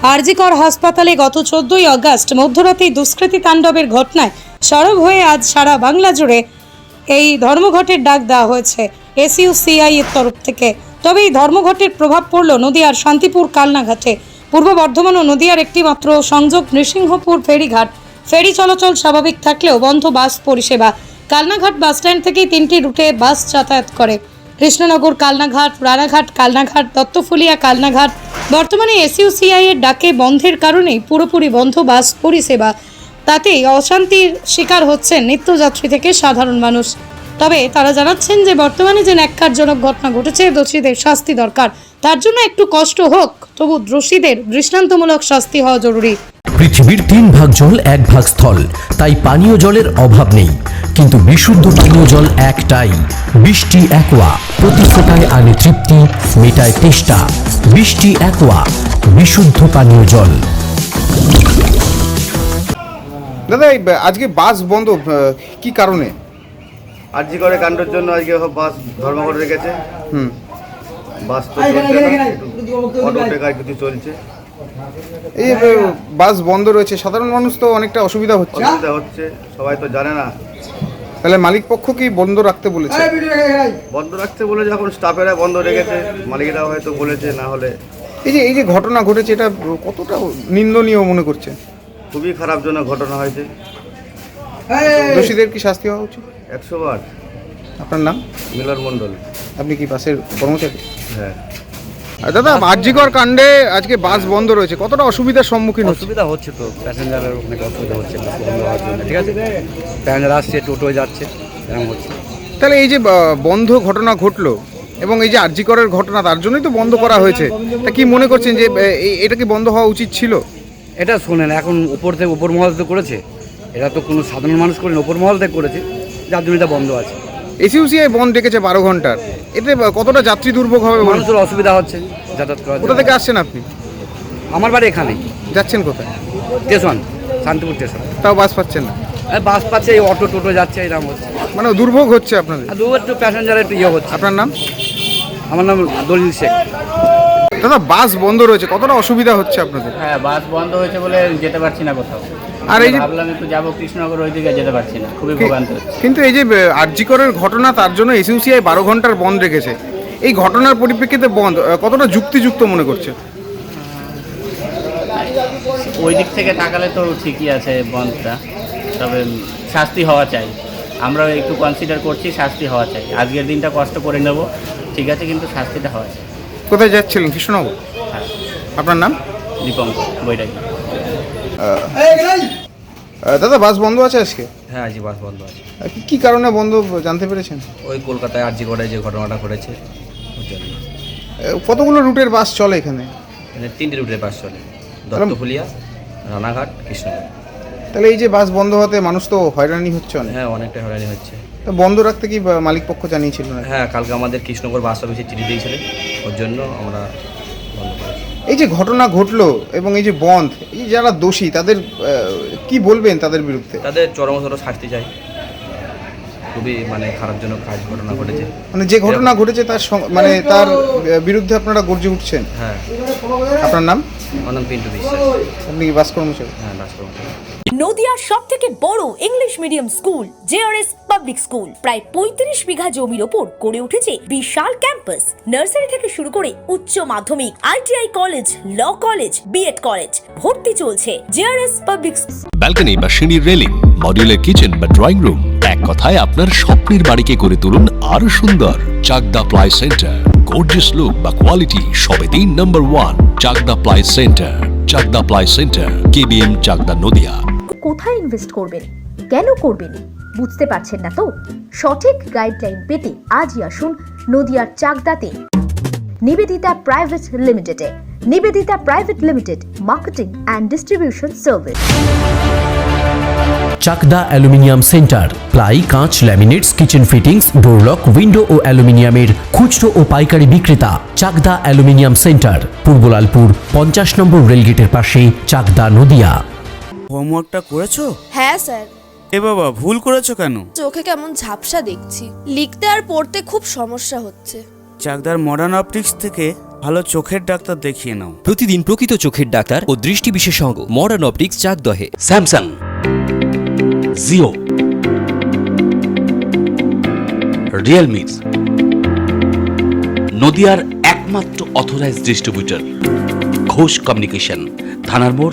আরজি কর হাসপাতালে গত 14ই আগস্ট মধ্যরাতে দুষ্কৃতী তাণ্ডবের ঘটনায় সরব হয়ে আজ সারা বাংলা জুড়ে এই ধর্মঘটের ডাক দেওয়া হয়েছে এসইউসিআই এর তরফ থেকে। তবে এই ধর্মঘটের প্রভাব পড়ল নদিয়ার শান্তিপুর কালনাঘাটে। পূর্ব বর্ধমান ও নদিয়ার একটি মাত্র সংযোগ নৃসিংহপুর ফেরিঘাট। ফেরি চলাচল স্বাভাবিক থাকলেও বন্ধ বাস পরিষেবা। কালনাঘাট বাসস্ট্যান্ড থেকে 3টি রুটে বাস যাতায়াত করে। কৃষ্ণনগর কালনাঘাট, রানাঘাট কালনাঘাট, দত্তফুলিয়া কালনাঘাট। বর্তমানে এসইউসিআই এর ডাকে বন্ধের কারণেই পুরোপুরি বন্ধ বাস পরিষেবা। তাতেই অশান্তির শিকার হচ্ছেন নিত্যযাত্রী থেকে সাধারণ মানুষ। তবে তারা জানাচ্ছেন যে বর্তমানে যে ন্যাক্কারজনক ঘটনা ঘটেছে, দোষীদের শাস্তি দরকার। তার জন্য একটু কষ্ট হোক, তবু দোষীদের দৃষ্টান্তমূলক শাস্তি হওয়া জরুরি। পৃথিবীর 3 ভাগ জল 1 ভাগ স্থল, তাই পানীয় জলের অভাব নেই। কিন্তু বিশুদ্ধ পানীয় জল একটাই, বৃষ্টি অ্যাকোয়া। প্রতি ফোঁটায় আনে তৃপ্তি, মেটায় তেষ্টা। বৃষ্টি অ্যাকোয়া, বিশুদ্ধ পানীয় জল। দাদা, আজকে বাস বন্ধ কি কারণে? আরজি করে কাণ্ডের জন্য আজকে বাস ধর্মঘট রেখেছে। বাস তো অটো টেকার কিছু চলছে। এই বাস বন্ধ রয়েছে, সাধারণ মানুষ তো অনেকটা অসুবিধা হচ্ছে। সবাই তো জানে না। তাহলে মালিক পক্ষ কি বন্ধ রাখতে বলেছে? বন্ধ রাখতে বলেছে, এখন স্টাফেরা বন্ধ রেখেছে, মালিকেরা হয়তো বলেছে। না হলে এই যে ঘটনা ঘটেছে, এটা কতটা নিন্দনীয় মনে করছে? খুবই খারাপজনক ঘটনা হয়েছে। দোষীদের কি শাস্তি হওয়া উচিত? 100 বার। আপনার নাম? মিলন মণ্ডল। আপনি কি বাসের কর্মচারী? হ্যাঁ। দাদা, আরজিকর কাণ্ডে আজকে বাস বন্ধ রয়েছে, কতটা অসুবিধার সম্মুখীন হচ্ছে? অসুবিধা হচ্ছে তো, প্যাসেঞ্জারের অনেক অসুবিধা হচ্ছে বাস বন্ধ হওয়ার জন্য। ঠিক আছে, প্যাসেঞ্জার আসছে, টোটোয় যাচ্ছে, এরকম হচ্ছে। তাহলে এই যে বন্ধ ঘটনা ঘটলো এবং এই যে আরজিকরের ঘটনা, তার জন্যই তো বন্ধ করা হয়েছে। তা কি মনে করছেন যে এটা কি বন্ধ হওয়া উচিত ছিল? এটা শোনেন, এখন উপর মহল থেকে করেছে, এটা তো কোনো সাধারণ মানুষ করেন, উপর মহল থেকে করেছে, যার জন্য এটা বন্ধ আছে। এসইউসিআই বন্ধ রেখেছে 12 ঘন্টার, এতে কতটা যাত্রী দুর্ভোগ হবে? মানুষের অসুবিধা হচ্ছে যাতায়াত করা। কোথা থেকে আসছেন আপনি? আমার বাড়ি এখানে। যাচ্ছেন কোথায়? Station, Shantipur station. তাও বাস পাচ্ছেন না? বাস পাচ্ছে, এই অটো টোটো যাচ্ছে, এরকম হচ্ছে। মানে দুর্ভোগ হচ্ছে আপনাদের? আর একটু প্যাসেঞ্জারের একটু ইয়ে হচ্ছে। আপনার নাম? আমার নাম দলিল শেখ। দাদা, বাস বন্ধ রয়েছে, কতটা অসুবিধা হচ্ছে আপনাদের? হ্যাঁ, বাস বন্ধ হয়েছে বলে যেতে পারছি না কোথাও। আর এই যে ভাবলাম একটু যাবো কৃষ্ণনগর, ওইদিকে যেতে পারছি না, খুবই ভোগান্তি হচ্ছে। কিন্তু এই যে আরজিকরের ঘটনা, তার জন্য এসইউসিআই 12 ঘন্টার বন্ধ রেখেছে। এই ঘটনার পরিপ্রেক্ষিতে বন্ধ কতটা যুক্তিযুক্ত মনে করছে? ওই দিক থেকে তাকালে তো ঠিকই আছে বন্ধটা, তবে শাস্তি হওয়া চাই। আমরা একটু কনসিডার করছি, শাস্তি হওয়া চাই। আজকের দিনটা কষ্ট করে নেব, ঠিক আছে, কিন্তু শাস্তিটা হওয়া চাই। কোথায় যাচ্ছিলেন? কৃষ্ণনগর? হ্যাঁ। আপনার নাম? দীপঙ্কর বৈরাগী। দাদা, বাস বন্ধ আছে আজকে? হ্যাঁ, আজকে বাস বন্ধ আছে। কি কারণে বন্ধ জানতে পেরেছেন? ওই কলকাতায় আরজি করে যে ঘটনাটা ঘটেছে, ওর জন্য। কতগুলো রুটের বাস চলে এখানে? এখানে 3টি রুটের বাস চলে, দত্তফুলিয়া, রানাঘাট, কৃষ্ণনগর। তাহলে এই যে বাস বন্ধ হতে মানুষ তো হয়রানি হচ্ছে অনেক। হ্যাঁ, অনেকটা হয়রানি হচ্ছে। তো বন্ধ রাখতে কি মালিক পক্ষ জানিয়েছিল না? হ্যাঁ, কালকে আমাদের কৃষ্ণনগর বাস অফিসে চিঠি দিয়েছিলেন, ওর জন্য আমরা বন্ধ করেছি। এই যে ঘটনা ঘটলো এবং এই যে বন্ধ, এই যারা দোষী তাদের কি বলবেন তাদের বিরুদ্ধে? তাদের চরমতর শাস্তি চাই। খুবই খারাপজনক ঘটনা ঘটেছে। যে ঘটনা ঘটেছে তার তার বিরুদ্ধে আপনারা গর্জে উঠছেন? হ্যাঁ। আপনার নাম? আমার নাম পিন্টু বিশ্বাস। আপনি কি বাস কর্মচারী? হ্যাঁ, বাস কর্মচারী। নদিয়ার সবথেকে বড় English medium school JRS public school প্রায় 35 বিঘা জমির ওপর গড়ে উঠেছে বিশাল ক্যাম্পাস। নার্সারি থেকে শুরু করে উচ্চ মাধ্যমিক, ITI college, law college, BEd college, ভর্তি চলছে। জেআরএস পাবলিক ব্যালকনি বা সিঁড়ির রেলিং, মডিউলার কিচেন বা ড্রয়িং রুম, এক কথায় আপনার স্বপ্নের বাড়িকে করে তুলুন আরো সুন্দর। Chakdah ply centre, gorgeous look বা কোয়ালিটি সবে 3 number 1 Chakdah ply centre. Chakdah ply centre, KBM, Chakdah, Nadia. কোথায় ইনভেস্ট করবেন, কেন করবেন বুঝতে পারছেন না তো? সঠিক গাইডলাইন পেতে আজই আসুন নদিয়ার চাকদাতে নিবেদিতা প্রাইভেট লিমিটেডে। Nivedita private limited, marketing and distribution service. Chakdah aluminium centre, ply, কাঁচ, laminates, kitchen fittings, door lock, window ও অ্যালুমিনিয়ামের খুচরো ও পাইকারি বিক্রেতা। চাকদা অ্যালুমিনিয়াম সেন্টার, পূর্বলালপুর 50 নম্বর রেলগেটের পাশে, চাকদা, নদিয়া। হোমওয়ার্কটা করেছো? হ্যাঁ স্যার। এ বাবা, ভুল করেছো কেন? চোখে কেমন ঝাপসা দেখছি, লিখতে আর পড়তে খুব সমস্যা হচ্ছে। চাকদার মডার্ন অপটিক্স থেকে ভালো চোখের ডাক্তার দেখিয়ে নাও। প্রতিদিন প্রকৃত চোখের ডাক্তার ও দৃষ্টি বিশেষজ্ঞ মডার্ন অপটিক্স চাকদহে। স্যামসাং, জিও, রিয়েলমি, নদিয়ার একমাত্র অথরাইজড ডিস্ট্রিবিউটর ঘোষ কমিউনিকেশন, থানার মোড়,